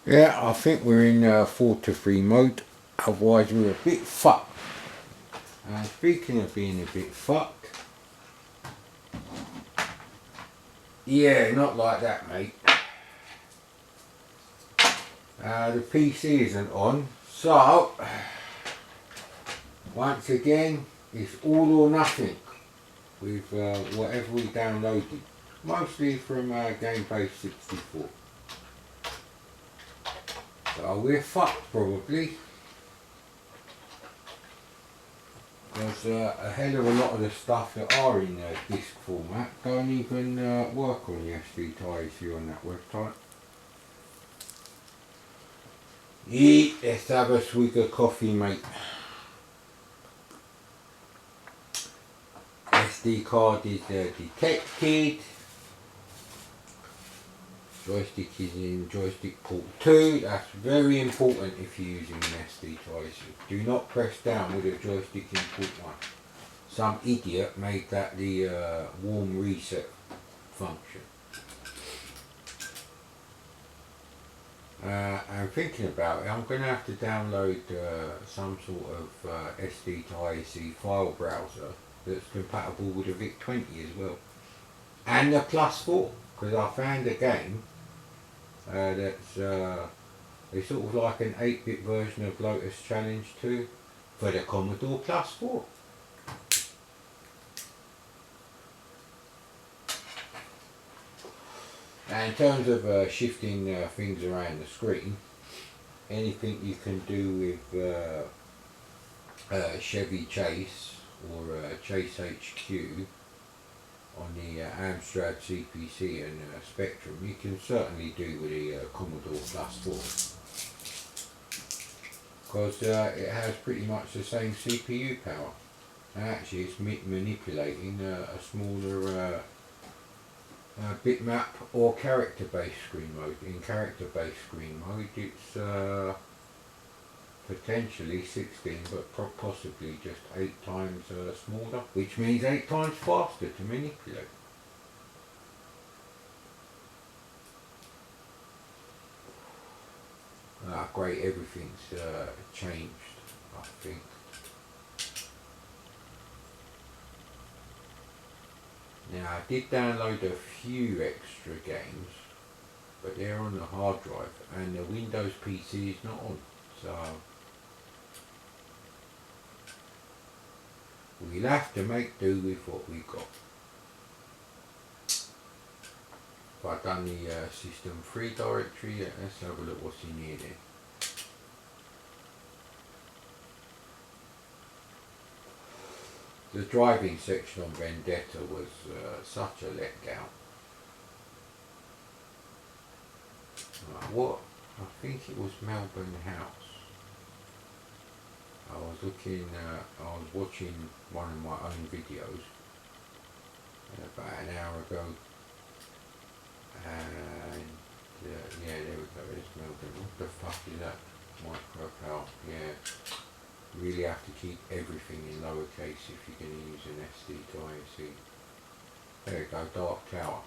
Yeah, I think we're in 4 to 3 mode, otherwise we're a bit fucked. And speaking of being a bit fucked, yeah, not like that, mate. The PC isn't on, so once again, it's all or nothing with whatever we downloaded, mostly from Gameplay 64. So we're fucked probably. There's a hell of a lot of the stuff that are in disc format don't even work on the SD ties here on that website. Yeah, let's have a swig of coffee, mate. SD card is detected. Joystick is in joystick port 2. That's very important if you're using an SD tie. Do not press down with a joystick in port 1. Some idiot made that the warm reset function. I'm thinking about it. I'm going to have to download some sort of SD to ISE file browser that's compatible with the VIC-20 as well. And the Plus 4, because I found a game that's it's sort of like an 8-bit version of Lotus Challenge 2 for the Commodore Plus 4. And in terms of shifting things around the screen, anything you can do with Chevy Chase or Chase HQ on the Amstrad CPC and Spectrum, you can certainly do with the Commodore Plus 4. Because it has pretty much the same CPU power. And actually it's manipulating a smaller bitmap or character-based screen mode. In character-based screen mode it's potentially 16 but possibly just 8 times smaller, which means 8 times faster to manipulate. Great, everything's changed, I think. Now I did download a few extra games, but they're on the hard drive and the Windows PC is not on, so we'll have to make do with what we got. I've done the system 3 directory. Let's have a look what's in here then. The driving section on Vendetta was such a letdown. What? I think it was Melbourne House. I was looking, I was watching one of my own videos about an hour ago, and yeah, there we go, there's Melbourne. What the fuck is that? Micropower, yeah. Really have to keep everything in lowercase if you're going to use an SD to ISE. There we go, Dark Tower.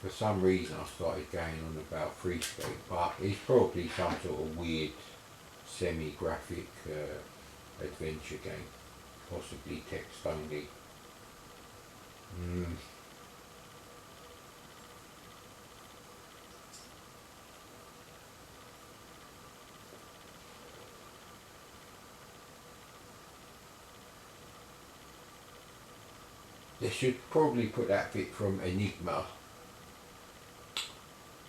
For some reason I started going on about Freescape, but it's probably some sort of weird semi-graphic adventure game, possibly text only. They should probably put that bit from Enigma,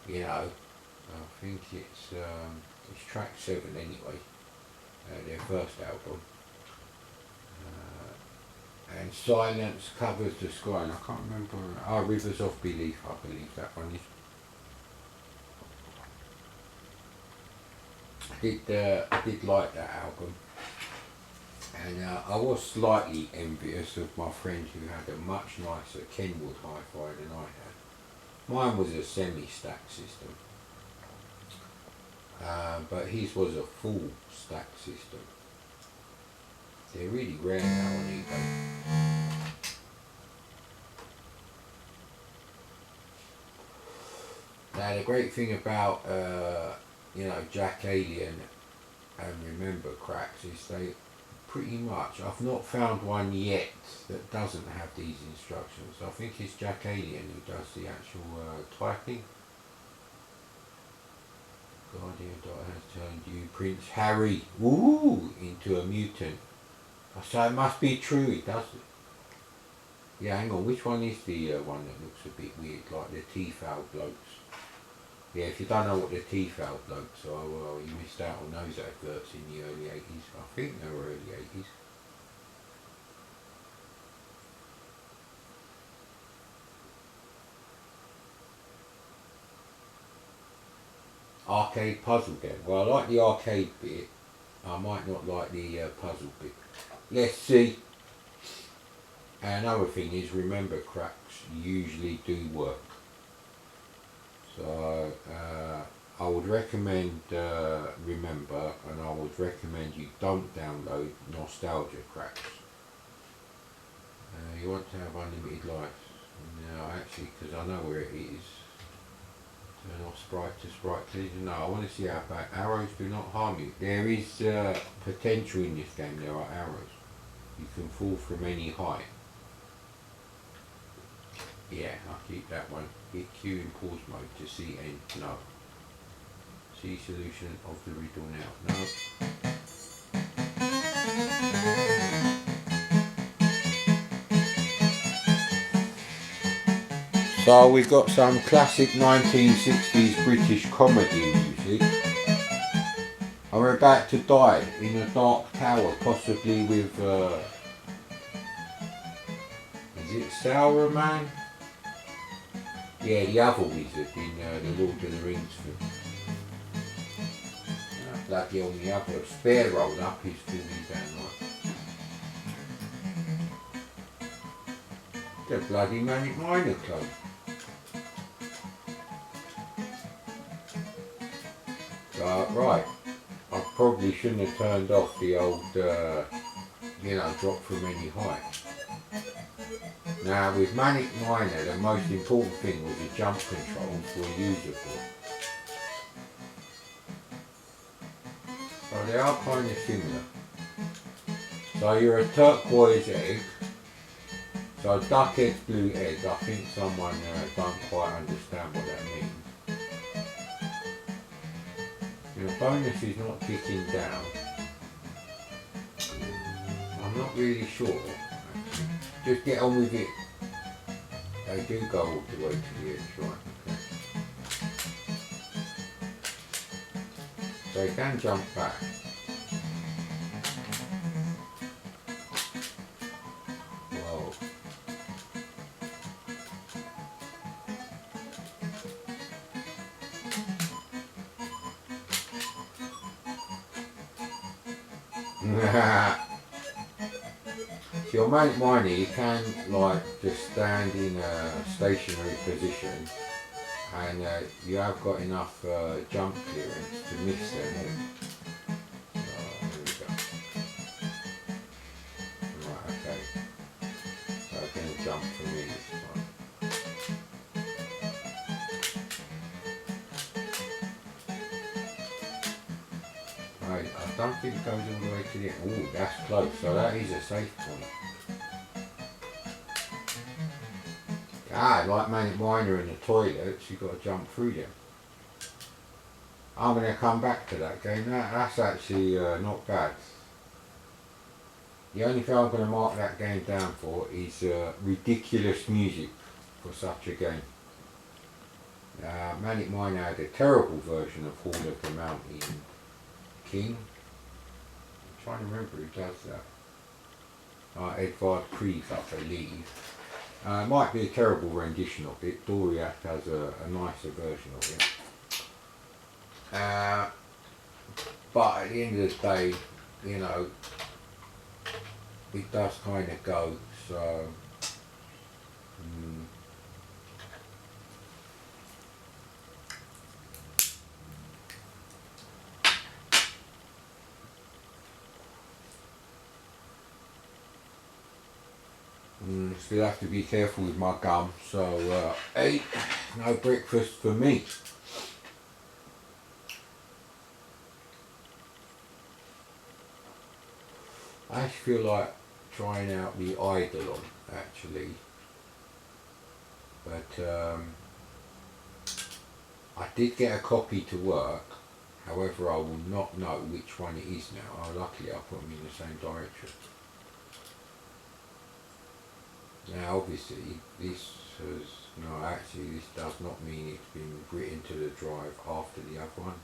you know. I think it's track 7 anyway, their first album. And Silence Covers the Sky, and I can't remember. Rivers of Belief, I believe that one is. I did like that album, and I was slightly envious of my friend who had a much nicer Kenwood hi-fi than I had. Mine was a semi-stack system, but his was a full stack system. They're really rare now on eBay. Now the great thing about Jack Alien and Remember cracks is they pretty much, I've not found one yet that doesn't have these instructions. I think it's Jack Alien who does the actual typing. Guardian Dot has turned you, Prince Harry, into a mutant. So it must be true, it does it. Yeah, hang on, which one is the one that looks a bit weird, like the T-foul blokes? Yeah, if you don't know what the T-foul blokes are, well, you missed out on those adverts in the early 80s. I think they were early 80s. Arcade puzzle game. Well, I like the arcade bit. I might not like the puzzle bit. Let's see. Another thing is, remember cracks usually do work. So I would recommend Remember, and I would recommend you don't download Nostalgia cracks. You want to have unlimited life. No, actually, because I know where it is. Turn off sprite to sprite collision. No, I want to see how bad. Arrows do not harm you. There is potential in this game. There are arrows. You can fall from any height. Yeah, I'll keep that one. Hit Q in pause mode to see end. No. See solution of the riddle now. No. So we've got some classic 1960s British comedy music. And we're about to die in a dark tower, possibly with is it Sauron? Yeah, the other wizard in the Lord of the Rings film. Bloody on the other spare rolled up his filming down like the bloody Manic Miner Club. Right, I probably shouldn't have turned off the old, drop from any height. Now with Manic Miner, the most important thing was the jump controls were usable. So they are kind of similar. So you're a turquoise egg. So duck egg, blue egg. I think someone don't quite understand what that means. Your bonus is not kicking down. I'm not really sure. Just get on with it. They do go all the way to the edge, right? Okay. So you can jump back. Whoa. So your Manic Miner, you can just stand in a stationary position, and you have got enough jump clearance to miss them all. There we go. Right, okay. So I can jump from here this time. Right, I don't think it goes all the way to the end. Oh, that's close, so that is a safe point. Like Manic Miner in the toilets, you've got to jump through them. I'm going to come back to that game. That's actually not bad. The only thing I'm going to mark that game down for is ridiculous music for such a game. Manic Miner had a terrible version of Hall of the Mountain King. I'm trying to remember who does that. Edvard Krieg, I believe. It might be a terrible rendition of it. Doriath has a nicer version of it. But at the end of the day, it does kind of go, so... Still have to be careful with my gum, so hey, no breakfast for me. I actually feel like trying out the Eidolon actually, but I did get a copy to work. However, I will not know which one it is now. Luckily, I put them in the same direction. Now, obviously, this has no. Actually, this does not mean it's been written to the drive after the other one,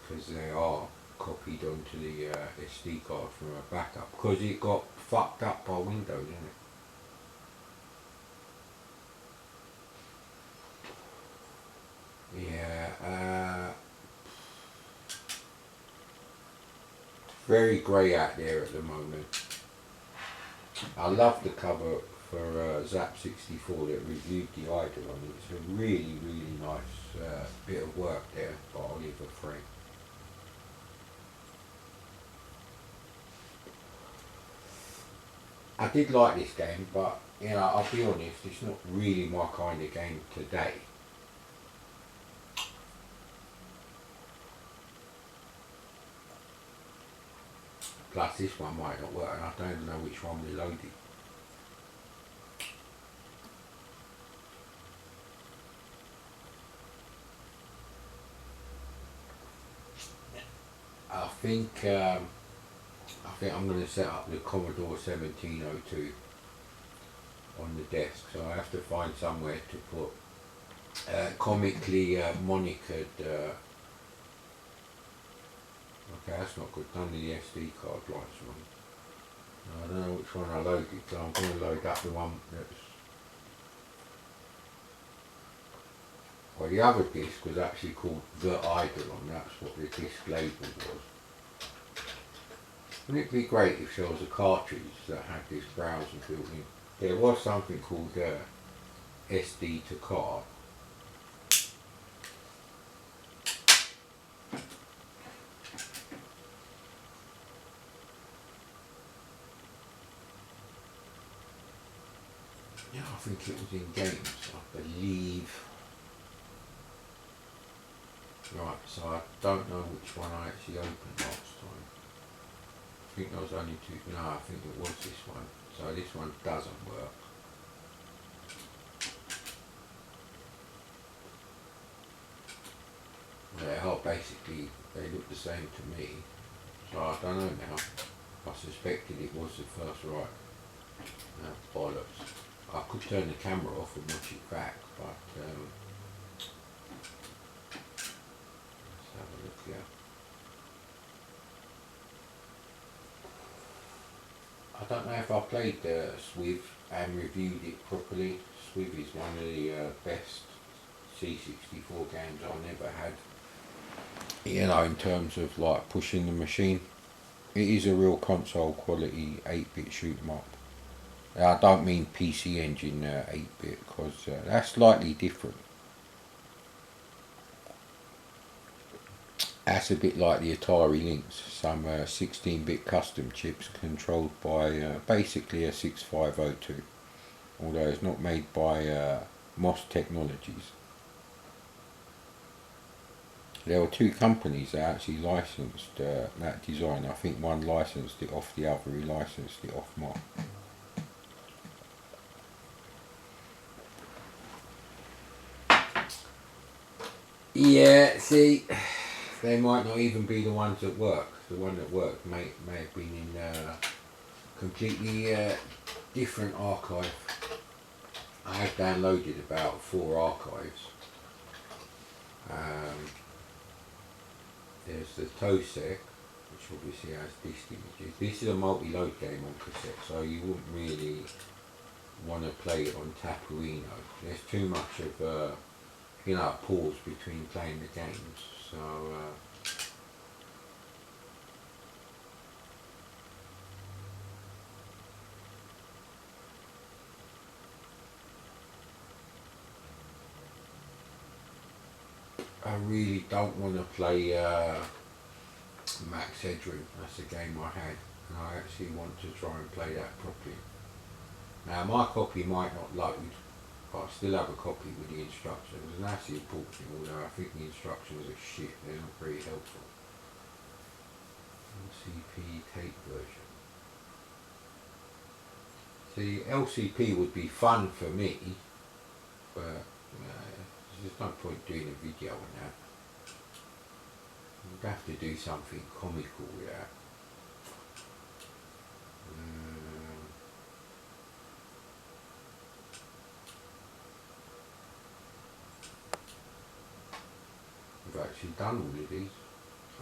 because they are copied onto the SD card from a backup. Because it got fucked up by Windows, didn't it? Yeah. Very grey out there at the moment. I love the cover for Zap64 that reviewed the Eidolon. It's a really, really nice bit of work there by Oliver Frey. I did like this game, but I'll be honest, it's not really my kind of game today. Plus this one might not work, and I don't even know which one we loaded. I think I'm going to set up the Commodore 1702 on the desk, so I have to find somewhere to put comically monikered. Okay, that's not good. None of the SD card lights on. I don't know which one I loaded, so I'm going to load up the one that's. Well, the other disc was actually called The Eidolon. That's what the disc label was. Wouldn't it be great if there was a cartridge that had this browser built in? There was something called SD to card. Yeah, I think it was in games, I believe. Right, so I don't know which one I actually opened last time. I think there was only two. No, I think it was this one. So this one doesn't work. They are basically, they look the same to me. So I don't know now. I suspected it was the first right. No, bollocks. I could turn the camera off and watch it back, but let's have a look here. I don't know if I played Swiv and reviewed it properly. Swiv is one of the best C64 games I've never had. In terms of like pushing the machine. It is a real console quality 8-bit shoot 'em up. I don't mean PC Engine 8-bit, because that's slightly different. That's a bit like the Atari Lynx, some 16-bit custom chips controlled by basically a 6502, although it's not made by MOS Technologies. There were two companies that actually licensed that design. I think one licensed it off the other, he licensed it off MOS. Yeah, see, they might not even be the ones that work. The one that worked may have been in a completely different archive. I have downloaded about 4 archives. There's the TOSEC, which obviously has disc images. This is a multi-load game on cassette, so you wouldn't really want to play it on Tapuino. There's too much of pause between playing the games. So I really don't want to play Max Headroom. That's a game I had, and I actually want to try and play that properly. Now my copy might not load, but I still have a copy with the instructions, and that's the important thing, although I think the instructions are shit, they're not very helpful. Let's LCP tape version. See, LCP would be fun for me, but there's no point doing a video on that. You'd have to do something comical with that. I've actually done all of these,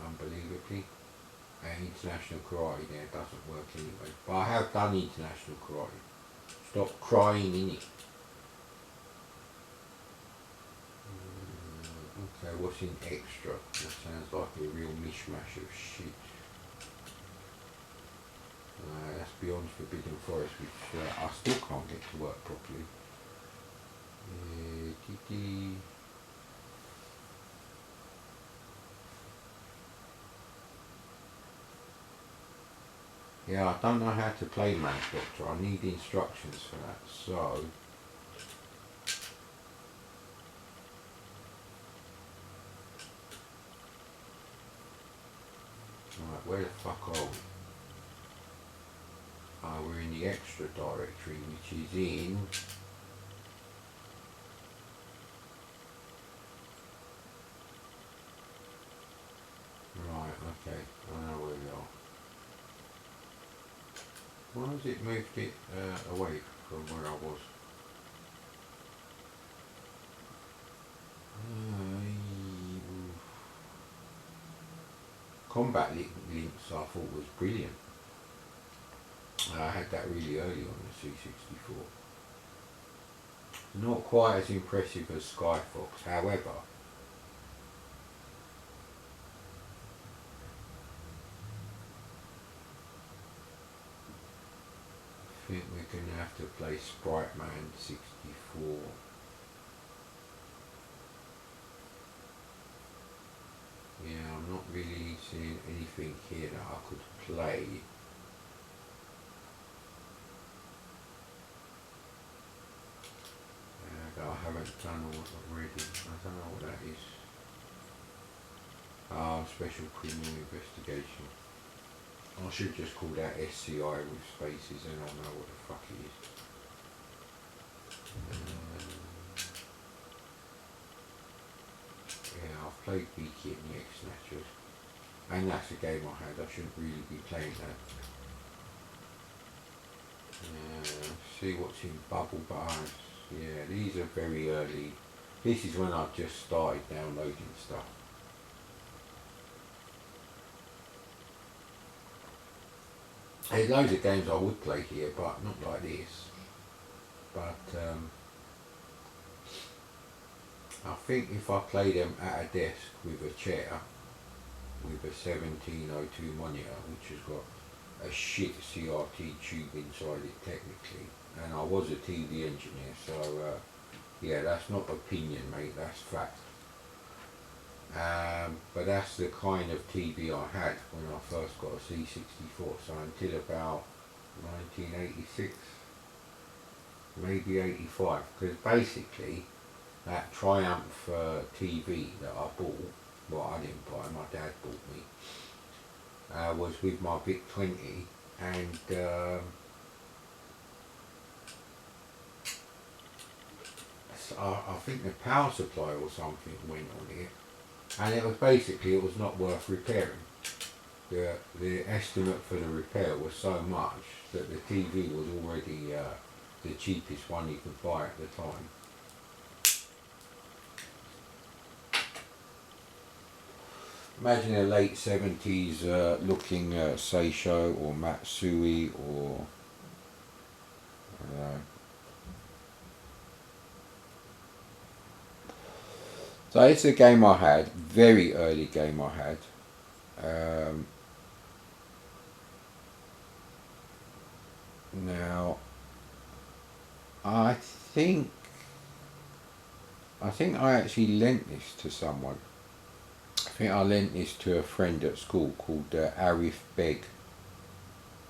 unbelievably. And international karate there doesn't work anyway. But I have done international karate. Stop crying in it. Okay, what's in extra? That sounds like a real mishmash of shit. That's beyond Forbidden Forest, which I still can't get to work properly. Yeah, I don't know how to play Mad Doctor. I need instructions for that. So, right, where the fuck are we? We're in the extra directory, which is in right, okay, I know where we are. Why has it moved it away from where I was? Combat links I thought was brilliant. I had that really early on the C64. Not quite as impressive as Skyfox, however. I think we're going to have to play Sprite Man 64. Yeah, I'm not really seeing anything here that I could play. That I haven't done already. I don't know what that is. Special Criminal Investigation. I should just call that SCI with spaces and I'll know what the fuck it is. Yeah, I've played Beaky and the X-Snatchers. And that's a game I had. I shouldn't really be playing that. See what's in Bubble Bars. Yeah, these are very early. This is when I've just started downloading stuff. There's loads of games I would play here, but not like this. But I think if I play them at a desk with a chair, with a 1702 monitor, which has got a shit CRT tube inside it technically, and I was a TV engineer, so yeah, that's not opinion, mate, that's fact. But that's the kind of TV I had when I first got a C64, so until about 1986, maybe 85, because basically that Triumph TV that I bought, well I didn't buy, my dad bought me, was with my VIC-20, and I think the power supply or something went on it, and it was basically, it was not worth repairing. The estimate for the repair was so much that the TV was already the cheapest one you could buy at the time. Imagine a late 70s looking Seisho or Matsui or I don't know. So it's a game I had, very early game I had. Now, I think I actually lent this to someone. I think I lent this to a friend at school called Arif Beg,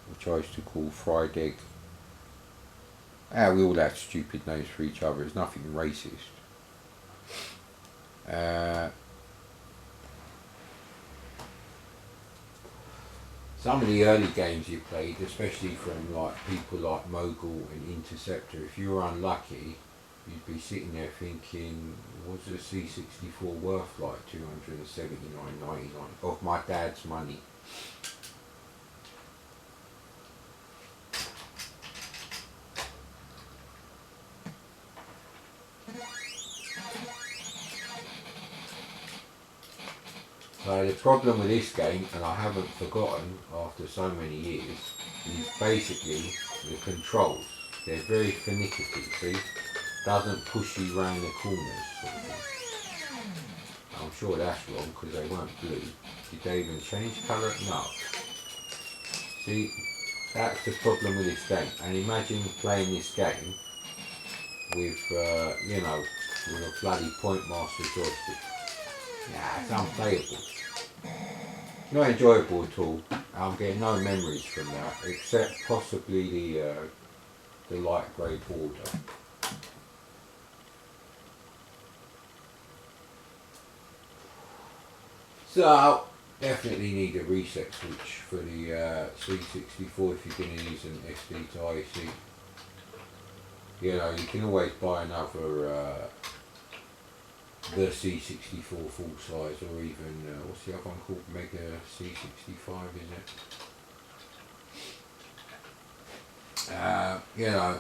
which I used to call Fried Egg. We all had stupid names for each other, it's nothing racist. some of the early games you played, especially from like people like Mogul and Interceptor, if you were unlucky, you'd be sitting there thinking, was the C64 worth like 279.99 of my dad's money? So the problem with this game, and I haven't forgotten after so many years, is basically the controls. They're very finicky, see? Doesn't push you round the corners sort of thing. I'm sure that's wrong because they weren't blue. Did they even change colour? No. See, that's the problem with this game. And imagine playing this game with, you know, with a bloody Point Master joystick. Yeah, it's unplayable. Not enjoyable at all. I'm getting no memories from that, except possibly the light grey border. So definitely need a reset switch for the C64 if you're going to use an SD to IC. You know, you can always buy another the C64 full size, or even what's the other one called? Mega C65, is it? You know,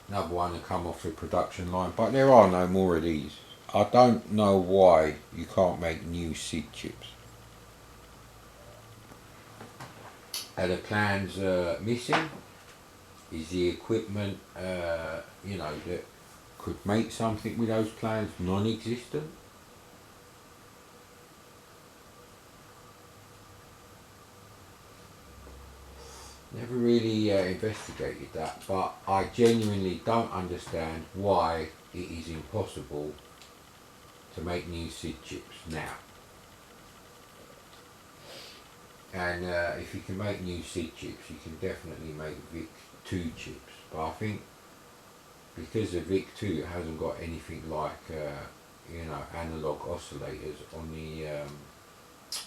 another one to come off the production line, but there are no more of these. I don't know why you can't make new SID chips. Are the plans missing? Is the equipment, you know, that could make something with those plans non-existent? Never really investigated that, but I genuinely don't understand why it is impossible to make new SID chips now. And if you can make new SID chips, you can definitely make VIC-2 chips, but I think because the VIC-2 hasn't got anything like you know, analog oscillators on the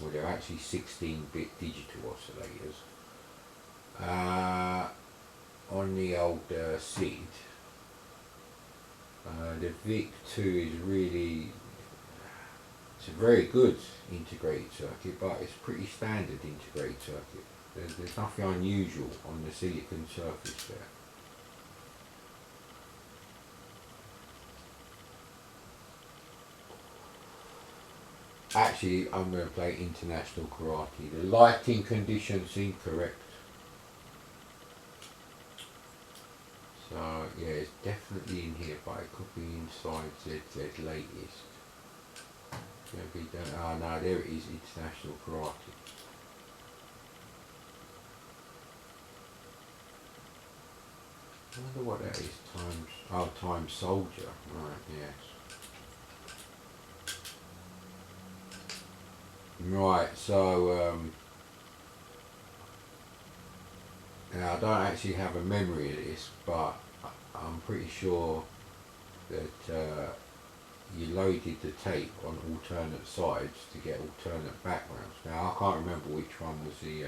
well, they're actually 16-bit digital oscillators on the old SID. The VIC-2 is really, it's a very good integrated circuit, but it's a pretty standard integrated circuit. There's nothing unusual on the silicon surface there. Actually, I'm going to play international karate. The lighting conditions seem correct. So yeah, it's definitely in here, but it could be inside ZZ latest. Maybe don't, oh no, there it is, international karate. I wonder what that is, times, oh, times soldier, right, yes. Right, so now I don't actually have a memory of this, but I'm pretty sure that you loaded the tape on alternate sides to get alternate backgrounds. Now I can't remember which one was the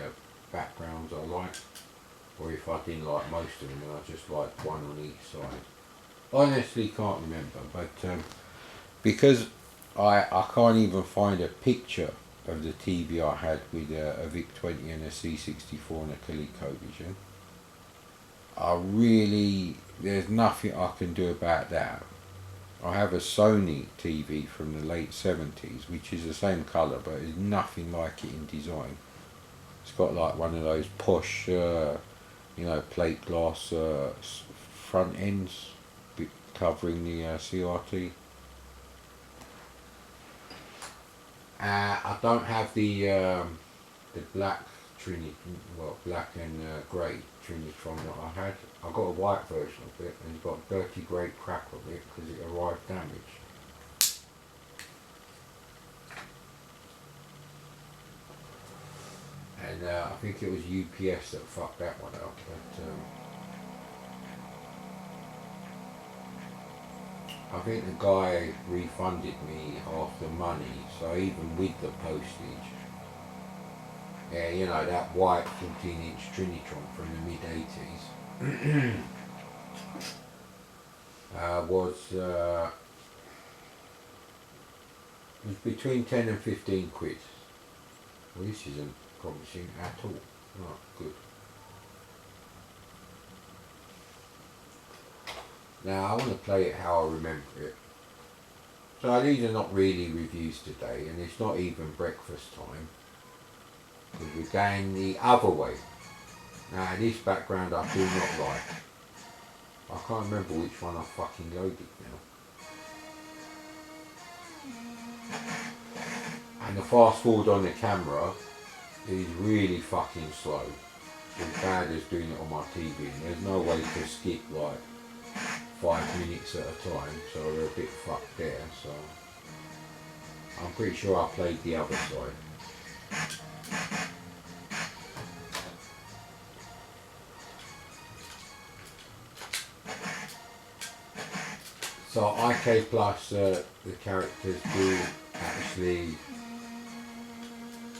backgrounds I liked, or if I didn't like most of them and I just liked one on each side. Honestly can't remember, but because I can't even find a picture of the TV I had with a VIC-20 and a C64 and a ColecoVision. There's nothing I can do about that. I have a Sony TV from the late 70s, which is the same colour, but it's nothing like it in design. It's got like one of those posh, you know, plate glass front ends covering the CRT. I don't have the black Trinity, well, black and grey Trinitron that I had. I got a white version of it, and it's got a dirty grey crack on it because it arrived damaged. And I think it was UPS that fucked that one up, but I think the guy refunded me half the money, so even with the postage, Yeah, you know, that white 14-inch Trinitron from the mid-80s was between 10 and 15 quid. Well, this isn't promising at all. Right, good. Now I want to play it how I remember it. So these are not really reviews today, and it's not even breakfast time. We're going the other way. Now this background I do not like. I can't remember which one I fucking loaded now. And the fast forward on the camera is really fucking slow. As bad as doing it on my TV, and there's no way to skip like 5 minutes at a time, so we're a bit fucked there. So I'm pretty sure I played the other side. So IK Plus, the characters do actually,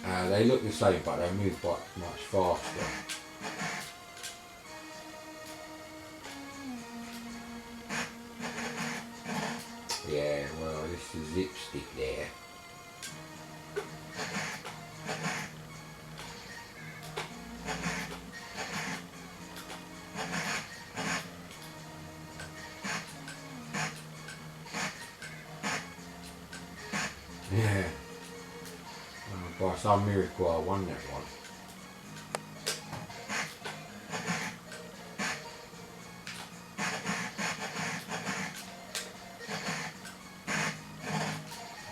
they look the same but they move much faster. Yeah, well, this is lipstick there. Yeah. By some miracle I won that one.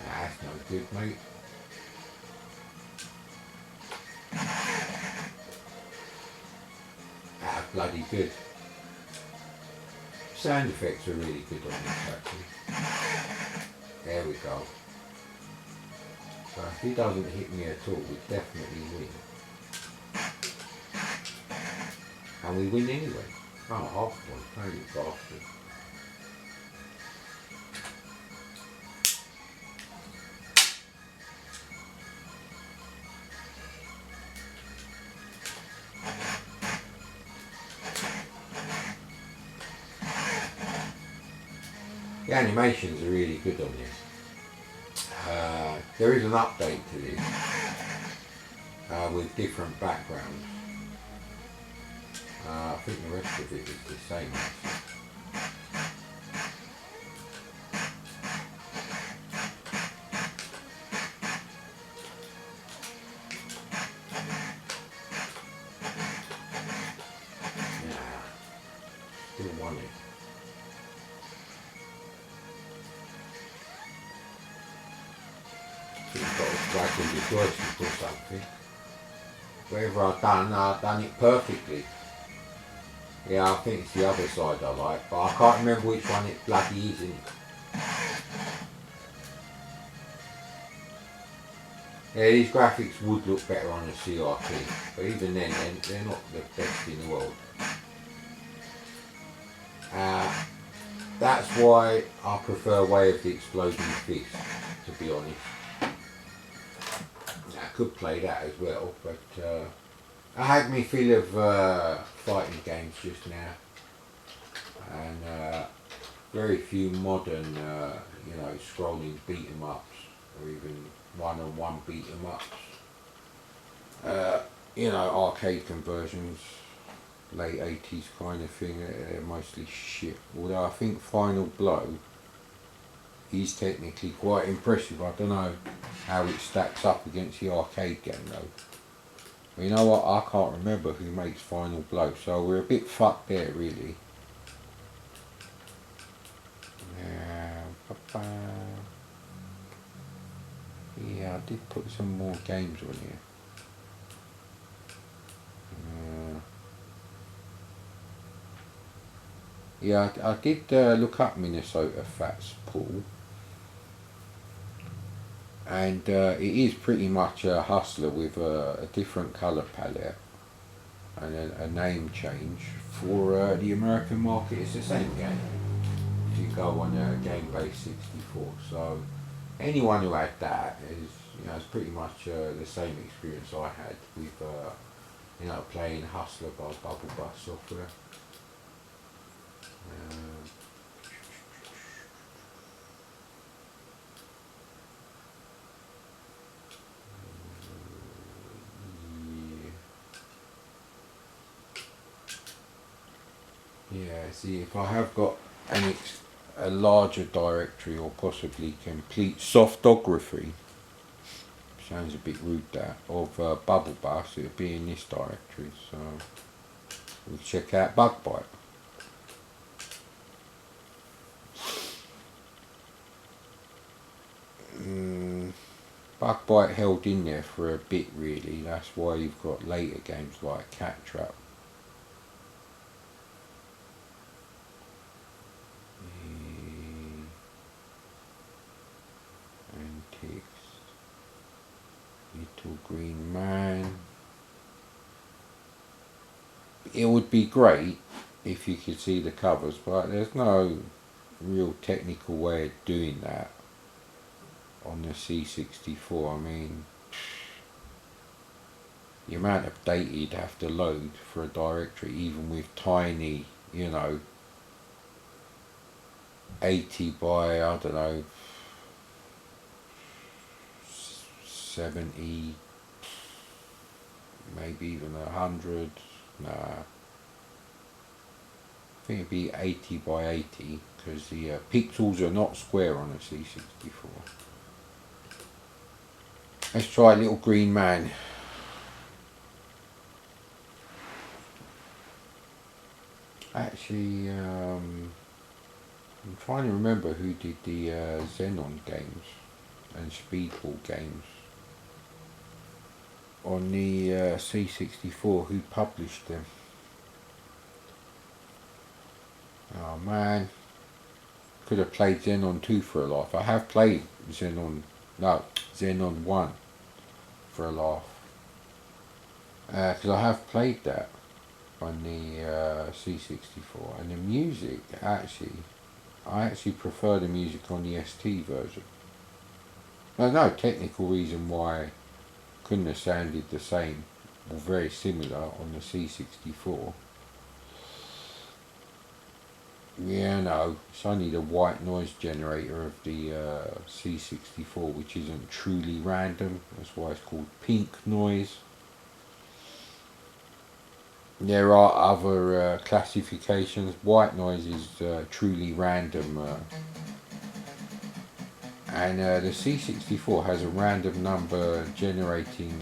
That's no good, mate. That's bloody good. Sound effects are really good on this actually. There we go. So if he doesn't hit me at all, we definitely win. And we win anyway. Oh, half one. Oh, you bastard. The animations are really good on this. There is an update to this with different backgrounds. I think the rest of it is the same. Nah, still want it. Got to the joystick or something. Whatever I've done it perfectly. Yeah, I think it's the other side I like, but I can't remember which one it bloody is, innit? Yeah, these graphics would look better on a CRT, but even then, they're not the best in the world. That's why I prefer Way of the Exploding Fist, to be honest. I could play that as well, but I had me feel of fighting games just now, and very few modern, you know, scrolling beat 'em ups or even one-on-one beat 'em ups. You know, arcade conversions, late 80s kind of thing. They're mostly shit. Although I think Final Blow is technically quite impressive. I don't know how it stacks up against the arcade game though. But you know what, I can't remember who makes Final Blow, so we're a bit fucked there really. Yeah, I did put some more games on here. Yeah, I did look up Minnesota Fats Pool. And it is pretty much a hustler with a different colour palette and a name change. For the American market, it's the same game. If you go on Game Base 64, so anyone who had that is you know, it's pretty much the same experience I had with you know, playing Hustler by Bubble Bus software. Yeah, see, if I have got a larger directory or possibly complete softography, sounds a bit rude that, of Bubble Bus, it'll be in this directory, so we'll check out Bug Bite. Bug Bite held in there for a bit really, that's why you've got later games like Cat Trap. Antiques. Little Green Man. It would be great if you could see the covers, but there's no real technical way of doing that on the C64. I mean, the amount of data you'd have to load for a directory, even with tiny, you know, 80 by, I don't know, 70, maybe even 100, nah. I think it'd be 80 by 80 because the pixels are not square on a C64. Let's try Little Green Man. Actually, I'm trying to remember who did the Xenon games and Speedball games on the C64, who published them. Oh man, could have played Xenon 2 for a laugh. I have played Xenon 1 for a laugh. Because I have played that on the C64, and the music I actually prefer the music on the ST version. There's no technical reason why it couldn't have sounded the same or very similar on the C64. Yeah, no, it's only the white noise generator of the C64 which isn't truly random. That's why it's called pink noise. There are other classifications. White noise is truly random, and the C64 has a random number generating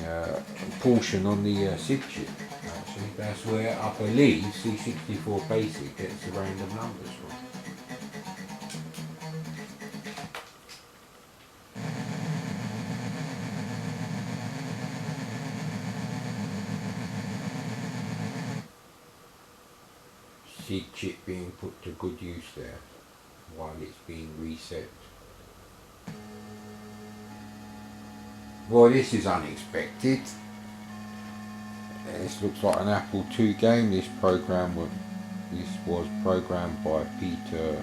portion on the SID chip. Actually, that's where I believe C64 Basic gets the random numbers from. SID chip being put to good use there while it's being reset. Well, this is unexpected. This looks like an Apple II game. This was programmed by Peter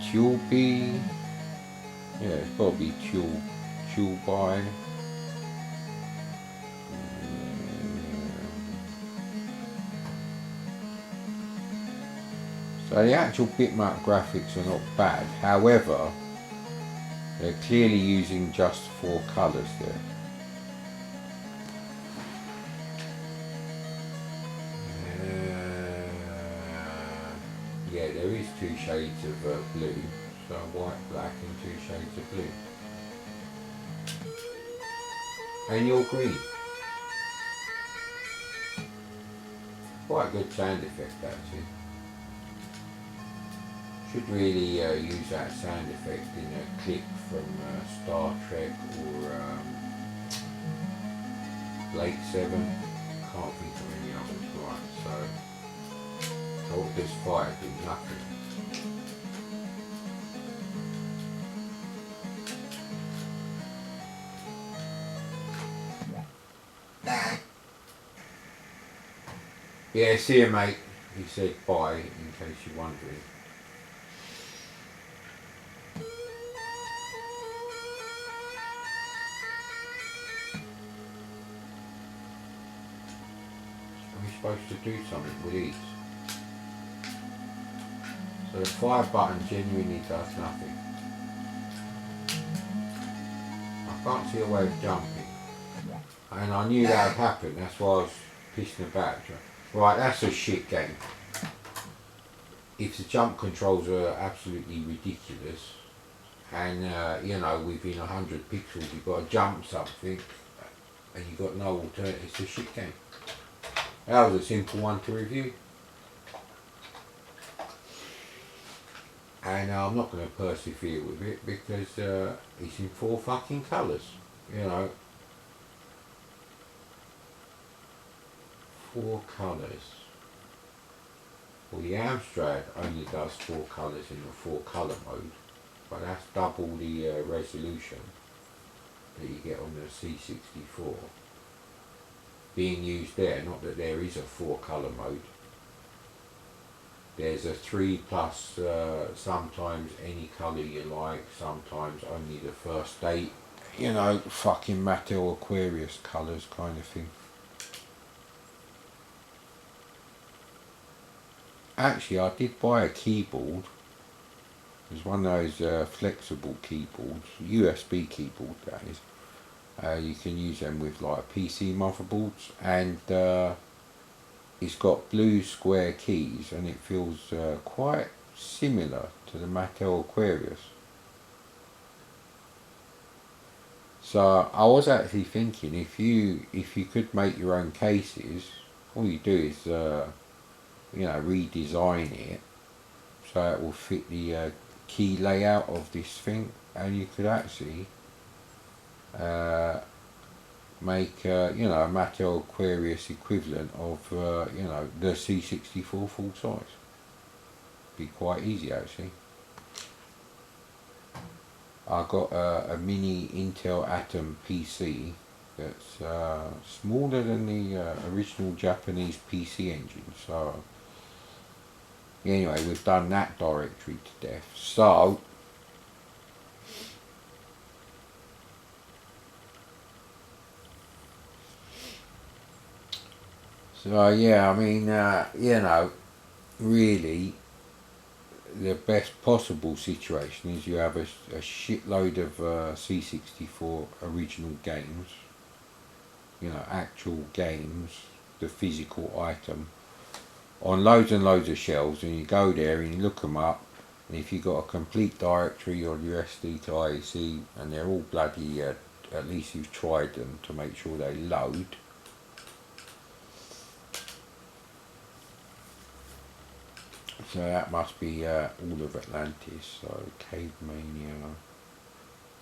Tulby. Yeah, it's got to be Tulby. So the actual bitmap graphics are not bad. However, they're clearly using just 4 colours there. Yeah, there is 2 shades of blue, so white, black and 2 shades of blue. And you're green. Quite a good sound effect actually. Should really use that sound effect in a clip from Star Trek or Blake 7. Can't think of any others, right? So all this fire did nothing. Yeah, see you mate. He said bye in case you're wondering. supposed to do something with these. So the fire button genuinely does nothing. I can't see a way of jumping. And I knew that would happen, that's why I was pissing about. Right, that's a shit game. If the jump controls are absolutely ridiculous, and you know, within 100 pixels you've got to jump something, and you've got no alternative, it's a shit game. That was a simple one to review. And I'm not going to persevere with it because it's in 4 fucking colours, you know. 4 colours. Well, the Amstrad only does 4 colours in the 4 colour mode, but that's double the resolution that you get on the C64 being used there. Not that there is a 4 colour mode. There's a 3 plus sometimes any colour you like, sometimes only the first 8, you know, fucking Mattel Aquarius colours kind of thing. Actually, I did buy a keyboard. It's one of those flexible keyboards, USB keyboard that is. You can use them with like PC motherboards, and it's got blue square keys, and it feels quite similar to the Mattel Aquarius. So I was actually thinking, if you could make your own cases, all you do is you know, redesign it so it will fit the key layout of this thing, and you could actually make you know, a Mattel Aquarius equivalent of you know, the C64 full size. Be quite easy actually. I got a mini Intel Atom PC that's smaller than the original Japanese PC engine. So anyway, we've done that directory to death. So yeah, I mean, you know, really, the best possible situation is you have a shitload of C64 original games, you know, actual games, the physical item, on loads and loads of shelves, and you go there and you look them up, and if you've got a complete directory on your SD to IEC, and they're all bloody, at least you've tried them to make sure they load. So that must be all of Atlantis. So Cave Mania,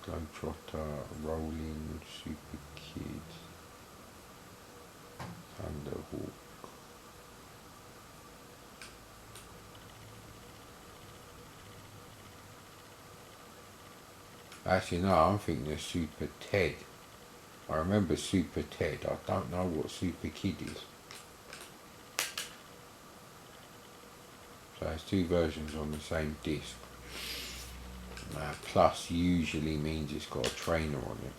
Globetrotter, Rolling, Super Kid, Thunderhawk. Actually no, I'm thinking of Super Ted. I remember Super Ted, I don't know what Super Kid is. So there's 2 versions on the same disc. Plus usually means it's got a trainer on it.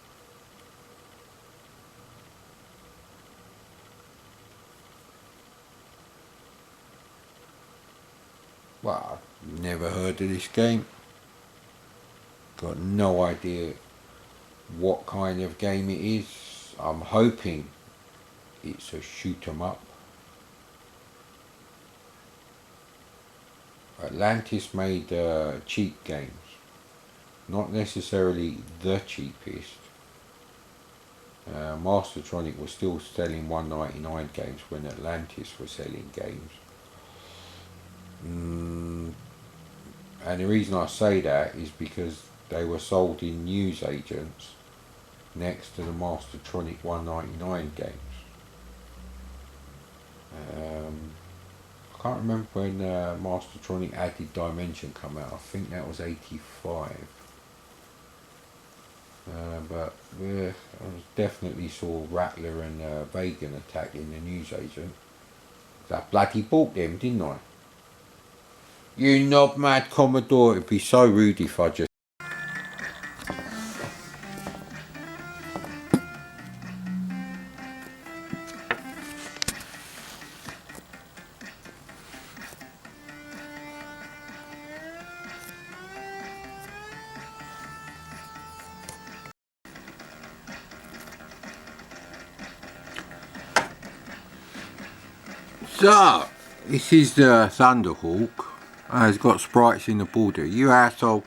Well, I've never heard of this game. Got no idea what kind of game it is. I'm hoping it's a shoot 'em up. Atlantis made cheap games. Not necessarily the cheapest. Mastertronic was still selling $1.99 games when Atlantis was selling games. And the reason I say that is because they were sold in newsagents next to the Mastertronic $1.99 games. I can't remember when Mastertronic Added Dimension come out. I think that was 85. But I definitely saw Rattler and Vagan attack in the newsagent. I bloody bought them, didn't I? You knob mad Commodore, it'd be so rude if I just... So, this is the Thunderhawk. It's got sprites in the border. You asshole.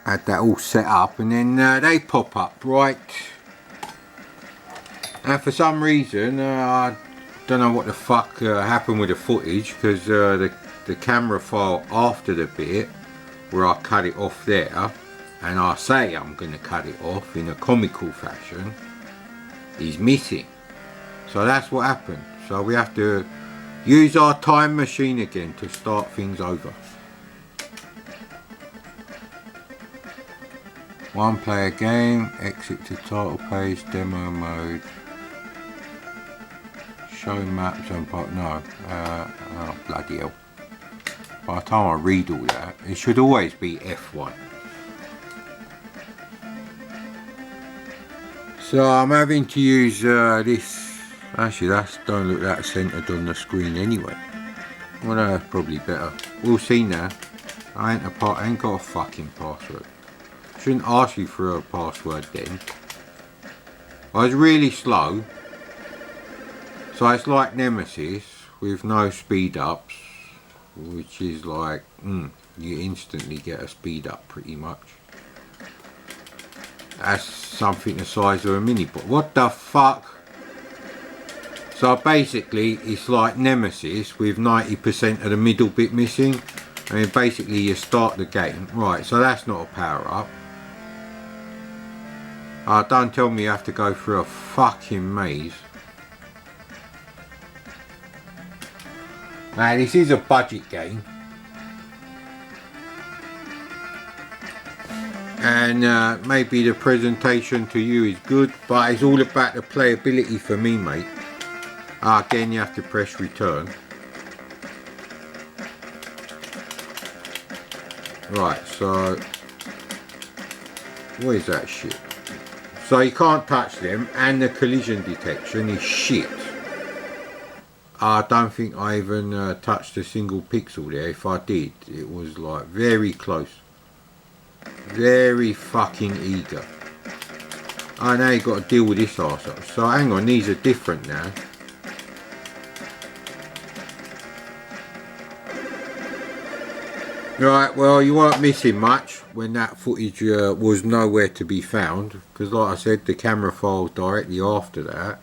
Had that all set up and then they pop up, right? And for some reason, I don't know what the fuck happened with the footage, because the camera file after the bit where I cut it off there, and I say I'm going to cut it off in a comical fashion, is missing. So that's what happened. So we have to use our time machine again to start things over. One player game, exit to title page, demo mode, show maps and part, no, oh bloody hell. By the time I read all that, it should always be F1. So I'm having to use this, actually that don't look that centered on the screen anyway. Well, no, that's probably better. We'll see now. I ain't got a fucking password. Shouldn't ask you for a password then. I was really slow. So it's like Nemesis with no speed ups, which is like, you instantly get a speed up pretty much. That's something the size of a mini bot. What the fuck? So basically it's like Nemesis with 90% of the middle bit missing. I mean, basically you start the game. Right, so that's not a power up. Don't tell me you have to go through a fucking maze. Now this is a budget game. And maybe the presentation to you is good, but it's all about the playability for me, mate. Again, you have to press return. Right, so what is that shit? So you can't touch them, and the collision detection is shit. I don't think I even touched a single pixel there. If I did, it was like very close. Very fucking eager. Oh, now you've got to deal with this arsehole. So hang on, these are different now. Right, well, you weren't missing much when that footage was nowhere to be found, because like I said, the camera file directly after that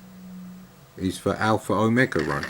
is for Alpha Omega Run.